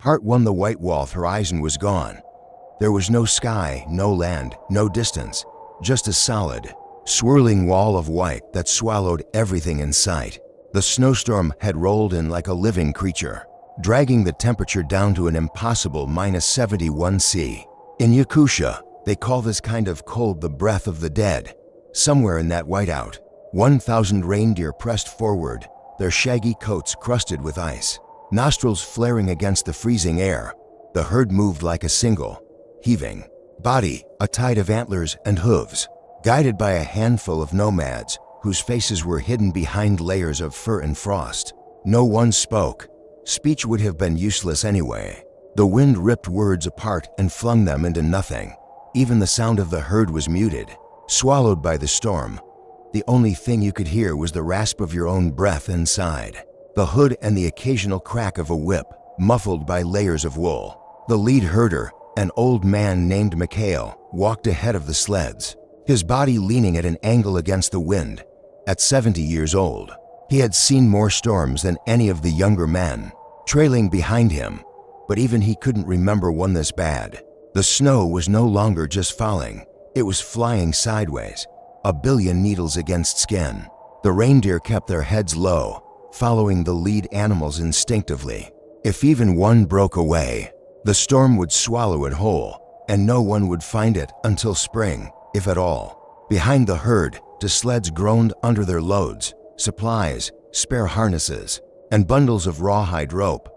Part 1. The white wall horizon was gone. There was no sky, no land, no distance, just a solid, swirling wall of white that swallowed everything in sight. The snowstorm had rolled in like a living creature, dragging the temperature down to an impossible -71°C. In Yakutia, they call this kind of cold the breath of the dead. Somewhere in that whiteout, 1,000 reindeer pressed forward, their shaggy coats crusted with ice, nostrils flaring against the freezing air. The herd moved like a single, heaving body, a tide of antlers and hooves, guided by a handful of nomads whose faces were hidden behind layers of fur and frost. No one spoke. Speech would have been useless anyway. The wind ripped words apart and flung them into nothing. Even the sound of the herd was muted, swallowed by the storm. The only thing you could hear was the rasp of your own breath inside, the hood and the occasional crack of a whip, muffled by layers of wool. The lead herder, an old man named Mikhail, walked ahead of the sleds, his body leaning at an angle against the wind. At 70 years old, he had seen more storms than any of the younger men, trailing behind him, but even he couldn't remember one this bad. The snow was no longer just falling, it was flying sideways, a billion needles against skin. The reindeer kept their heads low, following the lead animals instinctively. If even one broke away, the storm would swallow it whole, and no one would find it until spring, if at all. Behind the herd, the sleds groaned under their loads, supplies, spare harnesses, and bundles of rawhide rope.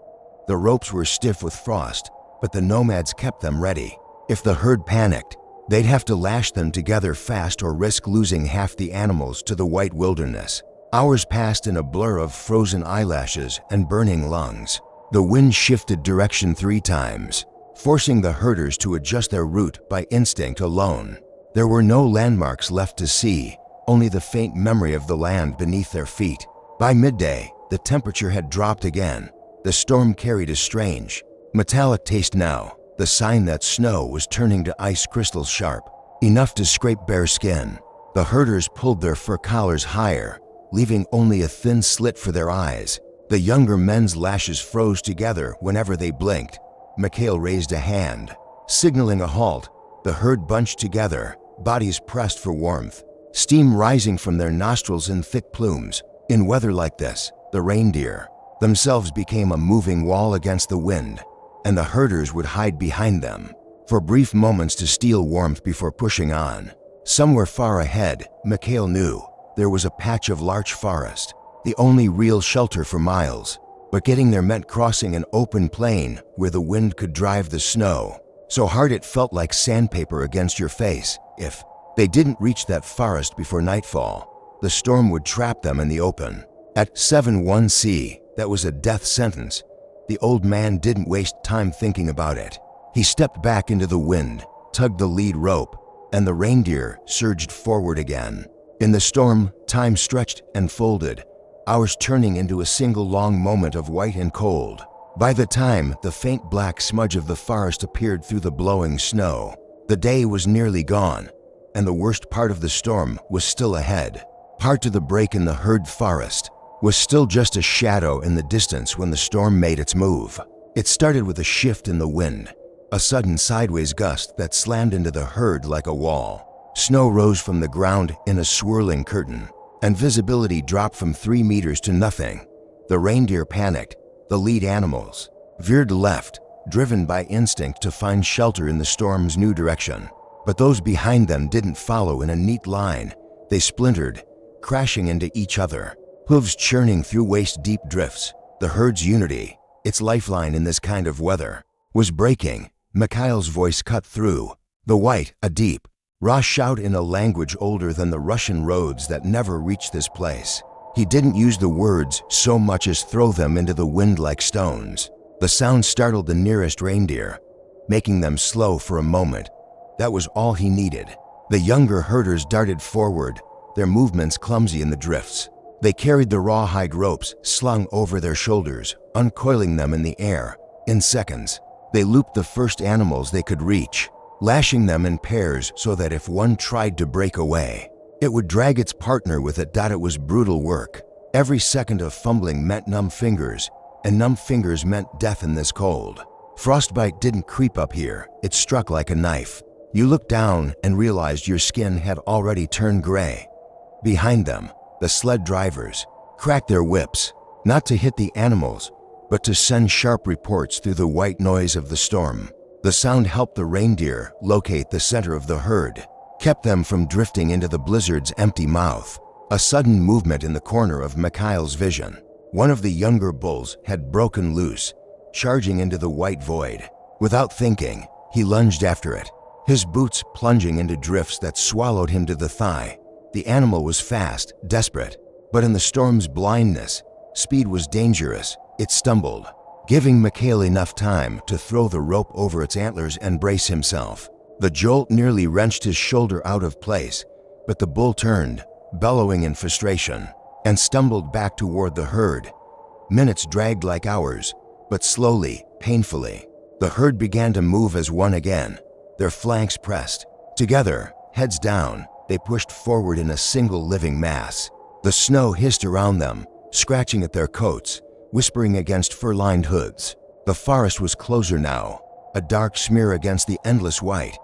The ropes were stiff with frost, but the nomads kept them ready. If the herd panicked, they'd have to lash them together fast or risk losing half the animals to the white wilderness. Hours passed in a blur of frozen eyelashes and burning lungs. The wind shifted direction 3 times, forcing the herders to adjust their route by instinct alone. There were no landmarks left to see, only the faint memory of the land beneath their feet. By midday, the temperature had dropped again. The storm carried a strange, metallic taste now, the sign that snow was turning to ice crystals sharp, enough to scrape bare skin. The herders pulled their fur collars higher, leaving only a thin slit for their eyes. The younger men's lashes froze together whenever they blinked. Mikhail raised a hand, signaling a halt. The herd bunched together, bodies pressed for warmth, steam rising from their nostrils in thick plumes. In weather like this, the reindeer themselves became a moving wall against the wind, and the herders would hide behind them for brief moments to steal warmth before pushing on. Somewhere far ahead, Mikhail knew, there was a patch of larch forest, the only real shelter for miles. But getting there meant crossing an open plain where the wind could drive the snow so hard it felt like sandpaper against your face. If they didn't reach that forest before nightfall, the storm would trap them in the open. At 71°C, that was a death sentence. The old man didn't waste time thinking about it. He stepped back into the wind, tugged the lead rope, and the reindeer surged forward again. In the storm, time stretched and folded, hours turning into a single long moment of white and cold. By the time the faint black smudge of the forest appeared through the blowing snow, the day was nearly gone, and the worst part of the storm was still ahead. Part of the break in the herd forest was still just a shadow in the distance when the storm made its move. It started with a shift in the wind, a sudden sideways gust that slammed into the herd like a wall. Snow rose from the ground in a swirling curtain, and visibility dropped from 3 meters to nothing. The reindeer panicked. The lead animals veered left, driven by instinct to find shelter in the storm's new direction. But those behind them didn't follow in a neat line. They splintered, crashing into each other, hooves churning through waist-deep drifts. The herd's unity, its lifeline in this kind of weather, was breaking. Mikhail's voice cut through the white, a deep, raw shout in a language older than the Russian roads that never reached this place. He didn't use the words so much as throw them into the wind like stones. The sound startled the nearest reindeer, making them slow for a moment. That was all he needed. The younger herders darted forward, their movements clumsy in the drifts. They carried the rawhide ropes slung over their shoulders, uncoiling them in the air. In seconds, they looped the first animals they could reach, lashing them in pairs so that if one tried to break away, it would drag its partner with it. It was brutal work. Every second of fumbling meant numb fingers, and numb fingers meant death in this cold. Frostbite didn't creep up here, it struck like a knife. You looked down and realized your skin had already turned gray. Behind them, the sled drivers cracked their whips, not to hit the animals, but to send sharp reports through the white noise of the storm. The sound helped the reindeer locate the center of the herd, kept them from drifting into the blizzard's empty mouth. A sudden movement in the corner of Mikhail's vision. One of the younger bulls had broken loose, charging into the white void. Without thinking, he lunged after it, his boots plunging into drifts that swallowed him to the thigh. The animal was fast, desperate, but in the storm's blindness, speed was dangerous. It stumbled, giving Mikhail enough time to throw the rope over its antlers and brace himself. The jolt nearly wrenched his shoulder out of place, but the bull turned, bellowing in frustration, and stumbled back toward the herd. Minutes dragged like hours, but slowly, painfully. The herd began to move as one again, their flanks pressed. Together, heads down, they pushed forward in a single living mass. The snow hissed around them, scratching at their coats, whispering against fur-lined hoods. The forest was closer now, a dark smear against the endless white.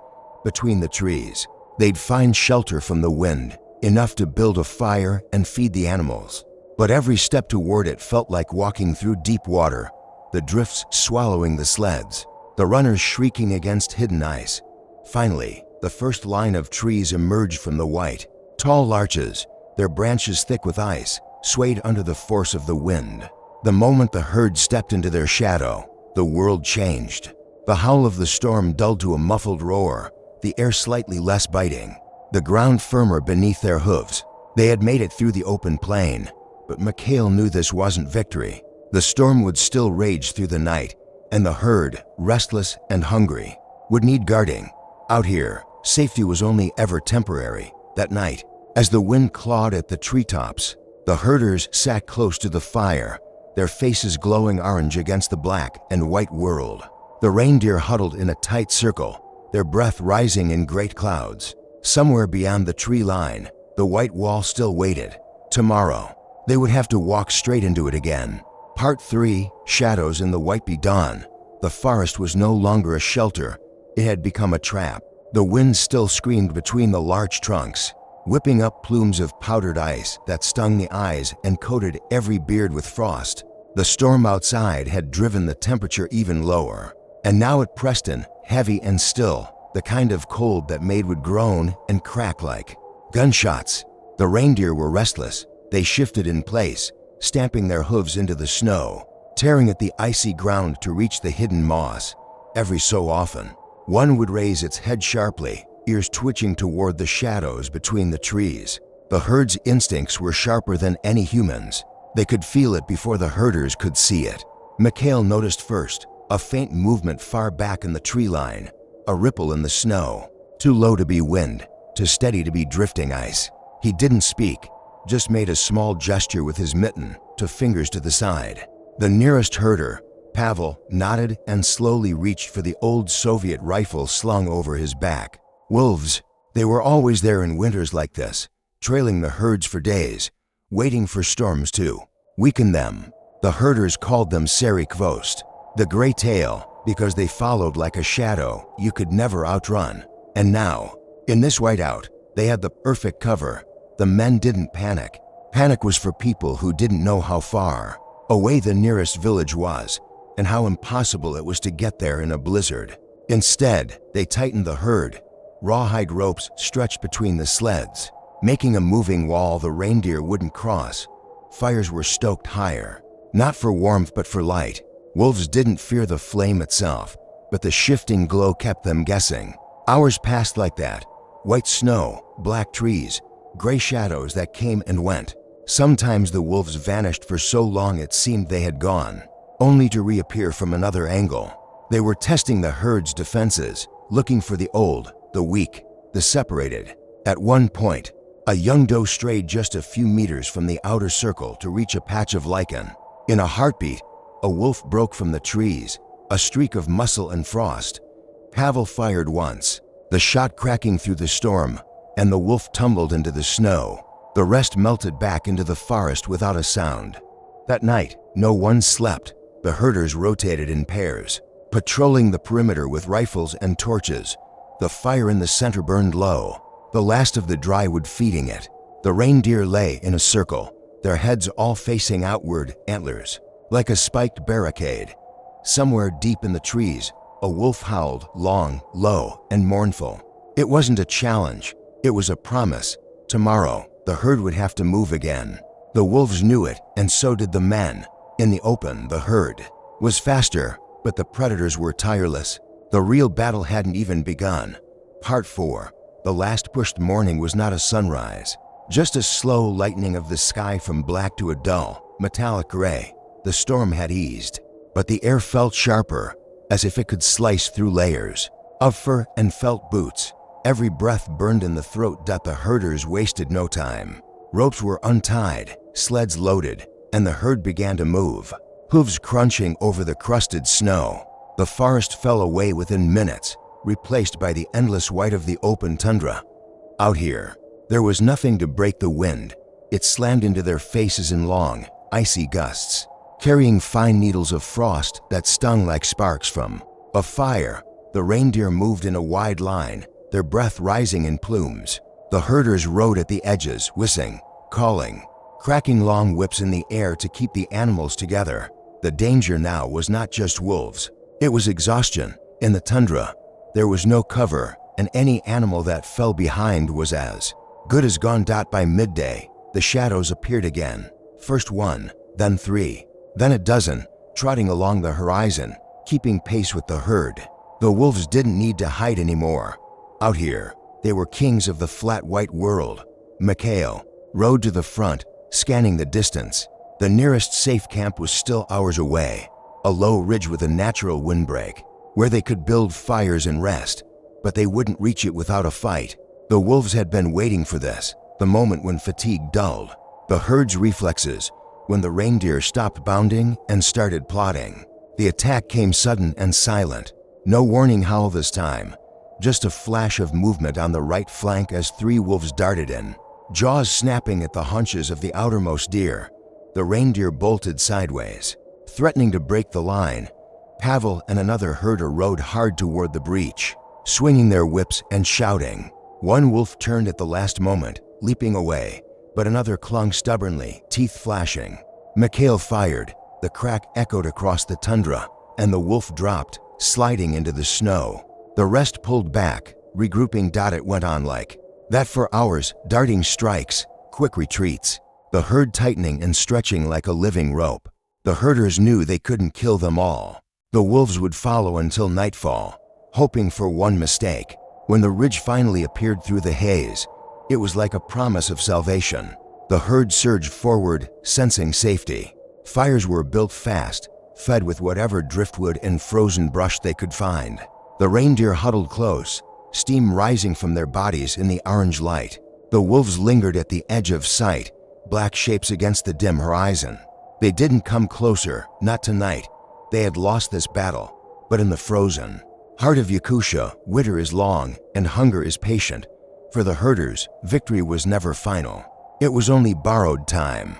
Between the trees, they'd find shelter from the wind, enough to build a fire and feed the animals. But every step toward it felt like walking through deep water, the drifts swallowing the sleds, the runners shrieking against hidden ice. Finally, the first line of trees emerged from the white. Tall larches, their branches thick with ice, swayed under the force of the wind. The moment the herd stepped into their shadow, the world changed. The howl of the storm dulled to a muffled roar, the air slightly less biting, the ground firmer beneath their hooves. They had made it through the open plain, but Mikhail knew this wasn't victory. The storm would still rage through the night, and the herd, restless and hungry, would need guarding. Out here, safety was only ever temporary. That night, as the wind clawed at the treetops, the herders sat close to the fire, their faces glowing orange against the black and white world. The reindeer huddled in a tight circle, their breath rising in great clouds. Somewhere beyond the tree line, the white wall still waited. Tomorrow, they would have to walk straight into it again. Part 3, Shadows in the White Dawn. The forest was no longer a shelter, it had become a trap. The wind still screamed between the large trunks, whipping up plumes of powdered ice that stung the eyes and coated every beard with frost. The storm outside had driven the temperature even lower, and now it pressed in, heavy and still, the kind of cold that made would groan and crack like gunshots. The reindeer were restless. They shifted in place, stamping their hooves into the snow, tearing at the icy ground to reach the hidden moss. Every so often, one would raise its head sharply, ears twitching toward the shadows between the trees. The herd's instincts were sharper than any human's. They could feel it before the herders could see it. Mikhail noticed first a faint movement far back in the tree line, a ripple in the snow, too low to be wind, too steady to be drifting ice. He didn't speak, just made a small gesture with his mitten to fingers to the side. The nearest herder, Pavel, nodded and slowly reached for the old Soviet rifle slung over his back. Wolves, they were always there in winters like this, trailing the herds for days, waiting for storms to weaken them. The herders called them Sarikvost, the gray tail, because they followed like a shadow you could never outrun. And now, in this whiteout, they had the perfect cover. The men didn't panic. Panic was for people who didn't know how far away the nearest village was and how impossible it was to get there in a blizzard. Instead, they tightened the herd. Rawhide ropes stretched between the sleds, making a moving wall the reindeer wouldn't cross. Fires were stoked higher, not for warmth but for light. Wolves didn't fear the flame itself, but the shifting glow kept them guessing. Hours passed like that. White snow, black trees, gray shadows that came and went. Sometimes the wolves vanished for so long it seemed they had gone, only to reappear from another angle. They were testing the herd's defenses, looking for the old, the weak, the separated. At one point, a young doe strayed just a few meters from the outer circle to reach a patch of lichen. In a heartbeat, a wolf broke from the trees, a streak of muscle and frost. Pavel fired once, the shot cracking through the storm, and the wolf tumbled into the snow. The rest melted back into the forest without a sound. That night, no one slept. The herders rotated in pairs. patrolling the perimeter with rifles and torches. The fire in the center burned low, the last of the drywood feeding it. The reindeer lay in a circle, their heads all facing outward, antlers like a spiked barricade. Somewhere deep in the trees, a wolf howled, long, low, and mournful. It wasn't a challenge, it was a promise. Tomorrow, the herd would have to move again. The wolves knew it, and so did the men. In the open, the herd was faster, but the predators were tireless. The real battle hadn't even begun. Part 4. The last pushed morning was not a sunrise, just a slow lightening of the sky from black to a dull, metallic gray. The storm had eased, but the air felt sharper, as if it could slice through layers of fur and felt boots. Every breath burned in the throat. The herders wasted no time. Ropes were untied, sleds loaded, and the herd began to move, hooves crunching over the crusted snow. The forest fell away within minutes, replaced by the endless white of the open tundra. Out here, there was nothing to break the wind. It slammed into their faces in long, icy gusts, carrying fine needles of frost that stung like sparks from a fire. The reindeer moved in a wide line, their breath rising in plumes. The herders rode at the edges, whistling, calling, cracking long whips in the air to keep the animals together. The danger now was not just wolves, it was exhaustion. In the tundra, there was no cover, and any animal that fell behind was as good as gone. By midday, the shadows appeared again. First one, then 3, then a dozen, trotting along the horizon, keeping pace with the herd. The wolves didn't need to hide anymore. Out here, they were kings of the flat white world. Mikhail rode to the front, scanning the distance. The nearest safe camp was still hours away, a low ridge with a natural windbreak, where they could build fires and rest, but they wouldn't reach it without a fight. The wolves had been waiting for this, the moment when fatigue dulled the herd's reflexes, when the reindeer stopped bounding and started plodding. The attack came sudden and silent. No warning howl this time, just a flash of movement on the right flank as 3 wolves darted in, jaws snapping at the haunches of the outermost deer. The reindeer bolted sideways, threatening to break the line. Pavel and another herder rode hard toward the breach, swinging their whips and shouting. One wolf turned at the last moment, leaping away, but another clung stubbornly, teeth flashing. Mikhail fired, the crack echoed across the tundra, and the wolf dropped, sliding into the snow. The rest pulled back, regrouping. It went on like that for hours, darting strikes, quick retreats, the herd tightening and stretching like a living rope. The herders knew they couldn't kill them all. The wolves would follow until nightfall, hoping for one mistake. When the ridge finally appeared through the haze, it was like a promise of salvation. The herd surged forward, sensing safety. Fires were built fast, fed with whatever driftwood and frozen brush they could find. The reindeer huddled close, steam rising from their bodies in the orange light. The wolves lingered at the edge of sight, black shapes against the dim horizon. They didn't come closer, not tonight. They had lost this battle, but in the frozen heart of Yakutia, winter is long and hunger is patient. For the herders, victory was never final. It was only borrowed time.